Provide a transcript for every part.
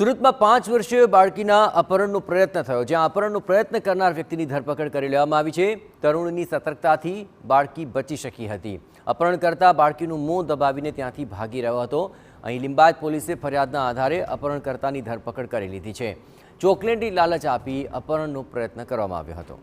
સુરતમાં 5 વર્ષીય બાળકીના અપહરણનો પ્રયત્ન થયો, જ્યાં અપહરણનો પ્રયત્ન કરનાર વ્યક્તિની ધરપકડ કરી લેવામાં આવી છે। તરુણની સતર્કતાથી બાળકી બચી શકી હતી। અપહરણકર્તા બાળકીનું મોં દબાવીને ત્યાંથી ભાગી રહ્યો હતો। અહીં લિંબાયત પોલીસે ફરિયાદના આધારે અપહરણકર્તાની ધરપકડ કરી લીધી છે। ચોકલેટની લાલચ આપી અપહરણનો પ્રયત્ન કરવામાં આવ્યો હતો।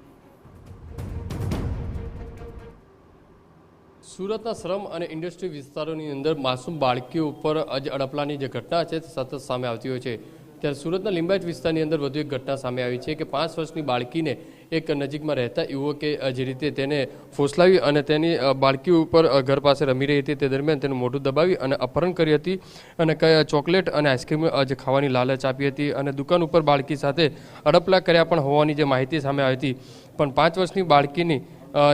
सूरतना श्रम और इंडस्ट्री विस्तारों अंदर मासूम बाळकीओ पर आज अड़पलानी जो घटना है सतत सामे आवती होय छे। त्यारे सूरतना लिंबायत विस्तारनी अंदर वधु एक घटना सामे आवी छे कि 5 वर्षनी बाळकीने एक नजीक में रहता युवके जे रीते तेने फोसलावी अने तेनी बाळकी उपर घर पास रमी रही थी ते दरमियान तेनुं मोढुं दबावी अने अपहरण करी हती अने चॉकलेट अने आइस्क्रीम जे खावानी लालच आपी हती अने दुकान उपर बाळकी साथे अड़पला कर्या पण होवानी जे माहिती सामे आवी हती। पण 5 वर्षनी बाळकीनी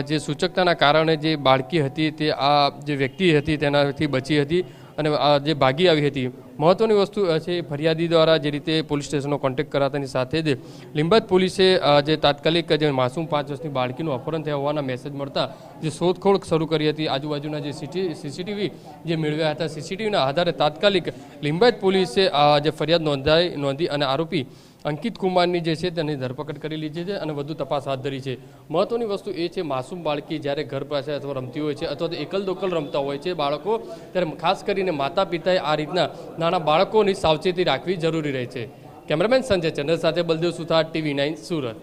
जे सूचकताना कारणे जे बाळकी हती ते आ जे व्यक्ति हती तेनाथी बची हती अने जे भागी आवी हती। महत्वनी वस्तु है फरियादी द्वारा जे रीते पोलीस स्टेशननो कॉन्टेक्ट करातानी साथे ज लिंबायत पोलीसे जे तात्कालिक जे मासूम 5 वर्षनी बाळकीनुं अपहरण थया होवाना मेसेज मळता जे शोधखोळ शरू करी हती। आजूबाजूना जे सीसीटीवी जे मेळव्या हता सीसीटीवीना आधारे तात्कालिक लिंबायत पोलीसे जे फरियाद नोंधी अने आरोपी अंकित कुमारनी जे छे तेनी धरपकड़ करी लीधी छे अने वधु तपास हाथ धरी छे। महत्वनी वस्तु ए छे मासूम बाळकी ज्यारे घर पासे अथवा रमती होय छे अथवा तो एकल दोकल रमता होय छे बाळको त्यारे खास करीने माता पिताए आ रीतना नाना बाळकोनी सावचेती राखवी जरूरी रहे छे। कैमरामेन संजय चंद्र साथे बलदेव सुथार, TV9 सूरत।